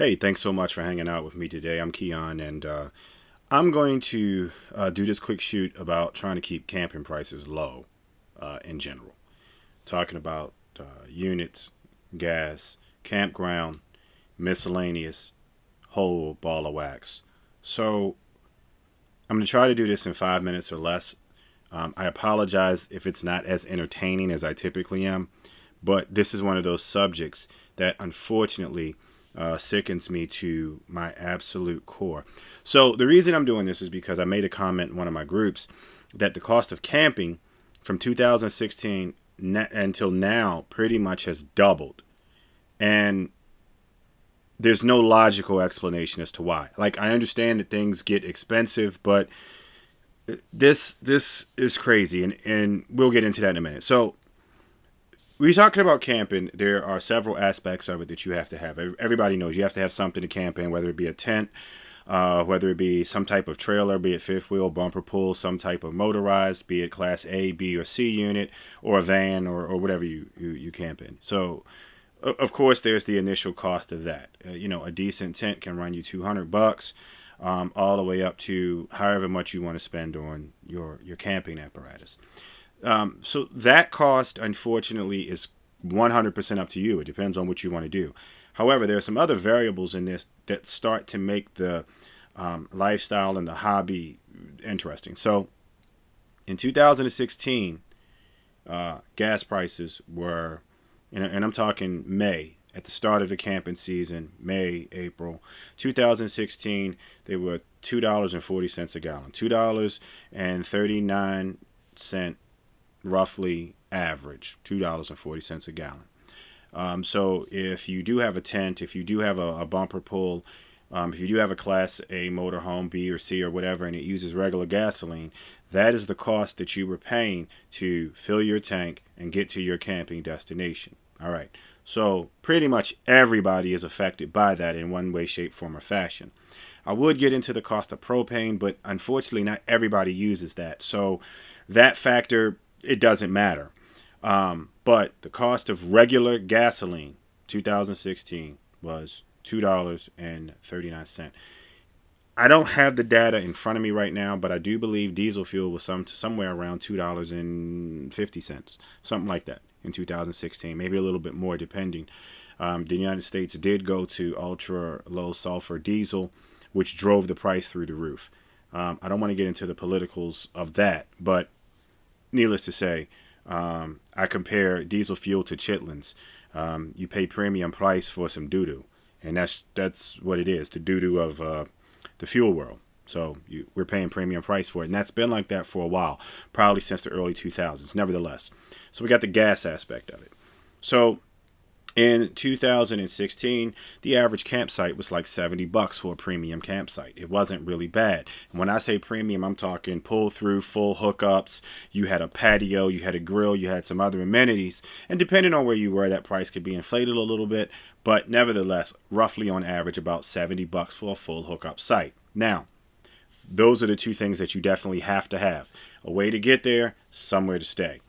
Hey, thanks so much for hanging out with me today. I'm Keon, and I'm going to do this quick shoot about trying to keep camping prices low in general. Talking about units, gas, campground, miscellaneous, whole ball of wax. So I'm going to try to do this in 5 minutes or less. I apologize if it's not as entertaining as I typically am, but this is one of those subjects that unfortunately sickens me to my absolute core. So the reason I'm doing this is because I made a comment in one of my groups that the cost of camping from 2016 until now pretty much has doubled. And there's no logical explanation as to why. Like, I understand that things get expensive, but this is crazy, and we'll get into that in a minute. So we're talking about camping. There are several aspects of it that you have to have. Everybody knows you have to have something to camp in, whether it be a tent, whether it be some type of trailer, be it fifth wheel, bumper pull, some type of motorized, be it class A, B, or C unit, or a van, or whatever you camp in. So, of course, there's the initial cost of that. A decent tent can run you $200, all the way up to however much you want to spend on your camping apparatus. So that cost, unfortunately, is 100% up to you. It depends on what you want to do. However, there are some other variables in this that start to make the lifestyle and the hobby interesting. So in 2016, gas prices were, and I'm talking May, at the start of the camping season, May, April 2016, they were $2.40 a gallon. $2.39 roughly average, $2.40 a gallon. So if you do have a tent, if you do have a bumper pull, if you do have a Class A motorhome, B or C or whatever, and it uses regular gasoline, that is the cost that you were paying to fill your tank and get to your camping destination. All right. So pretty much everybody is affected by that in one way, shape, form, or fashion. I would get into the cost of propane, but unfortunately, not everybody uses that. So that factor, it doesn't matter. But the cost of regular gasoline, 2016, was $2.39. I don't have the data in front of me right now, but I do believe diesel fuel was somewhere around $2.50, something like that in 2016, maybe a little bit more depending. The United States did go to ultra low sulfur diesel, which drove the price through the roof. I don't want to get into the politicals of that, but needless to say, I compare diesel fuel to chitlins. You pay premium price for some doo-doo, and that's what it is, the doo-doo of the fuel world. So we're paying premium price for it, and that's been like that for a while, probably since the early 2000s. Nevertheless, so we got the gas aspect of it. So in 2016, the average campsite was like $70 for a premium campsite. It wasn't really bad. And when I say premium, I'm talking pull through, full hookups. You had a patio, you had a grill, you had some other amenities. And depending on where you were, that price could be inflated a little bit. But nevertheless, roughly on average, about $70 for a full hookup site. Now, those are the two things that you definitely have to have: a way to get there, somewhere to stay.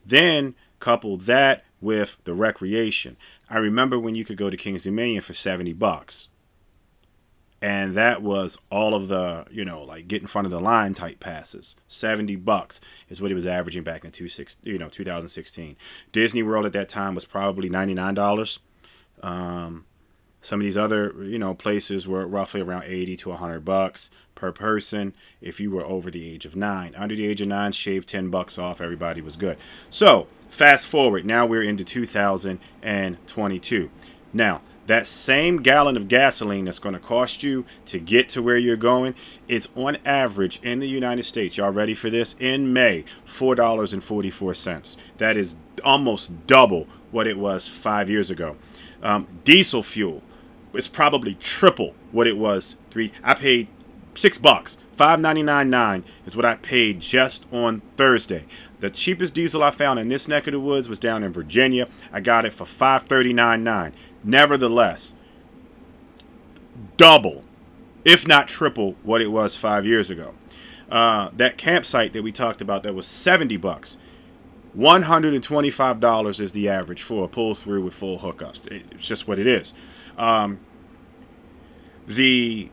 Then couple that with the recreation. I remember when you could go to Kings Dominion for $70. And that was all of the, like get in front of the line type passes. $70 is what it was averaging back in 2016. Disney World at that time was probably $99. Some of these other, places were roughly around $80 to $100 per person if you were over the age of 9. Under the age of 9, shave $10 off, everybody was good. So, fast forward, now we're into 2022. Now, that same gallon of gasoline that's going to cost you to get to where you're going is on average in the United States, y'all ready for this? In May, $4.44. That is almost double what it was 5 years ago. Diesel fuel, it's probably triple what it was. I paid $6. $5.99.9 is what I paid just on Thursday. The cheapest diesel I found in this neck of the woods was down in Virginia. I got it for $5.39.9. Nevertheless, double, if not triple, what it was 5 years ago. That campsite that we talked about that was $70. $125 is the average for a pull through with full hookups. It's just what it is. The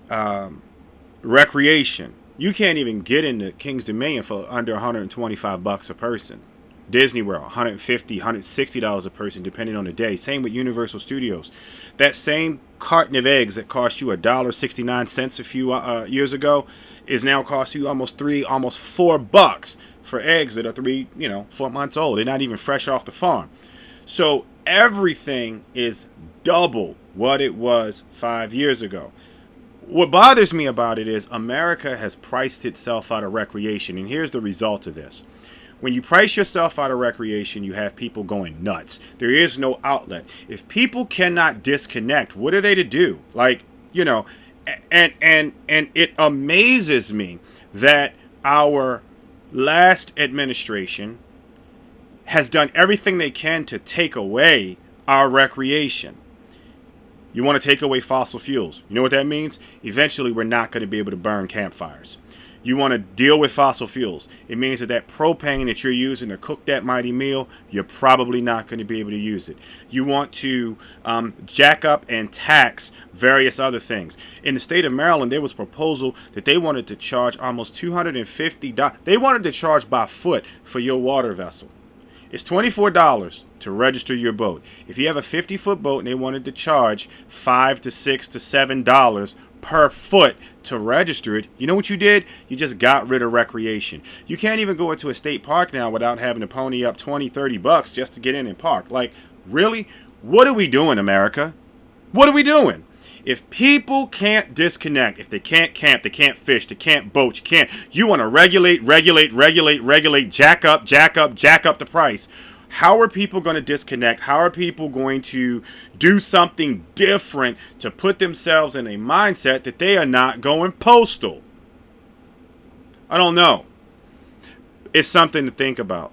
recreation. You can't even get into King's Dominion for under $125 a person. Disney World, $150, $160 a person, depending on the day. Same with Universal Studios. That same carton of eggs that cost you $1.69 a few years ago is now cost you almost $4 for eggs that are 4 months old. They're not even fresh off the farm. So everything is double what it was 5 years ago. What bothers me about it is America has priced itself out of recreation, and here's the result of this. When you price yourself out of recreation, you have people going nuts. There is no outlet. If people cannot disconnect, what are they to do? And it amazes me that our last administration has done everything they can to take away our recreation. You want to take away fossil fuels. You know what that means? Eventually, we're not going to be able to burn campfires. You want to deal with fossil fuels. It means that propane that you're using to cook that mighty meal, you're probably not going to be able to use it. You want to jack up and tax various other things. In the state of Maryland, there was a proposal that they wanted to charge almost $250. They wanted to charge by foot for your water vessel. It's $24 to register your boat. If you have a 50-foot boat and they wanted to charge $5 to $6 to $7 per foot to register it, you know what you did? You just got rid of recreation. You can't even go into a state park now without having to pony up $20-30 just to get in and park. Like, really? What are we doing, America? What are we doing? If people can't disconnect, if they can't camp, they can't fish, they can't boat, you want to regulate, jack up the price. How are people going to disconnect? How are people going to do something different to put themselves in a mindset that they are not going postal? I don't know. It's something to think about.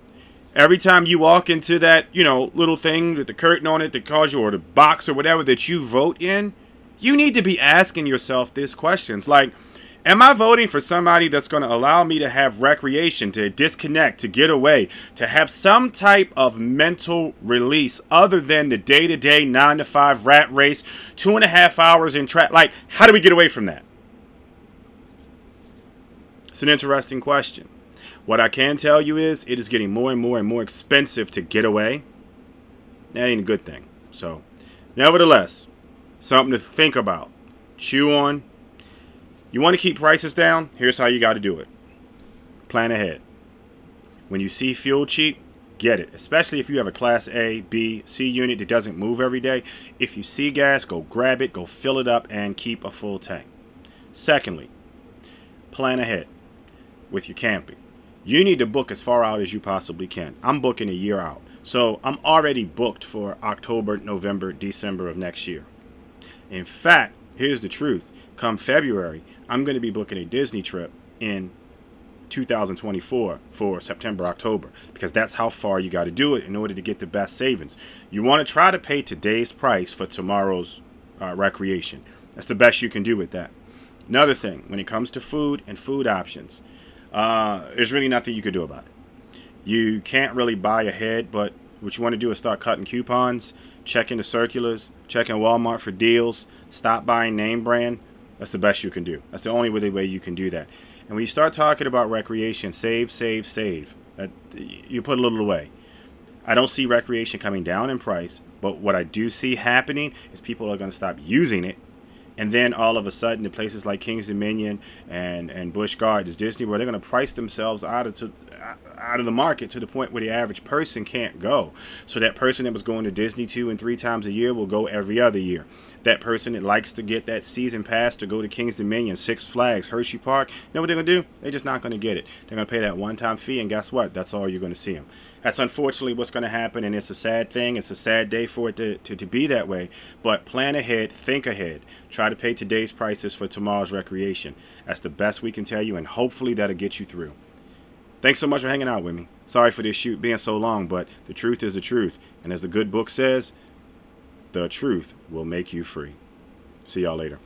Every time you walk into that, little thing with the curtain on it that calls you, or the box or whatever that you vote in, you need to be asking yourself these questions. Like, am I voting for somebody that's going to allow me to have recreation, to disconnect, to get away, to have some type of mental release other than the day-to-day 9-to-5 rat race, 2.5 hours in traffic? Like, how do we get away from that? It's an interesting question. What I can tell you is it is getting more and more expensive to get away. That ain't a good thing. So, nevertheless, something to think about. Chew on. You want to keep prices down? Here's how you got to do it. Plan ahead. When you see fuel cheap, get it. Especially if you have a Class A, B, C unit that doesn't move every day. If you see gas, go grab it, go fill it up, and keep a full tank. Secondly, plan ahead with your camping. You need to book as far out as you possibly can. I'm booking a year out. So I'm already booked for October, November, December of next year. In fact, here's the truth. Come February, I'm going to be booking a Disney trip in 2024 for September, October, because that's how far you got to do it in order to get the best savings. You want to try to pay today's price for tomorrow's recreation. That's the best you can do with that. Another thing, when it comes to food and food options, there's really nothing you can do about it. You can't really buy ahead, but what you want to do is start cutting coupons, checking the circulars, checking Walmart for deals, stop buying name brand. That's the best you can do. That's the only way you can do that. And when you start talking about recreation, save. You put a little away. I don't see recreation coming down in price, but what I do see happening is people are going to stop using it. And then all of a sudden, the places like King's Dominion and Busch Gardens, Disney World, they're going to price themselves out of the market to the point where the average person can't go. So that person that was going to Disney 2 and 3 times a year will go every other year. That person that likes to get that season pass to go to King's Dominion, Six Flags, Hershey Park, you know what they're going to do? They're just not going to get it. They're going to pay that one-time fee, and guess what? That's all you're going to see them. That's unfortunately what's going to happen, and it's a sad thing. It's a sad day for it to be that way. But plan ahead, think ahead. Try to pay today's prices for tomorrow's recreation. That's the best we can tell you, and hopefully that'll get you through. Thanks so much for hanging out with me. Sorry for this shoot being so long, but the truth is the truth. And as the good book says, the truth will make you free. See y'all later.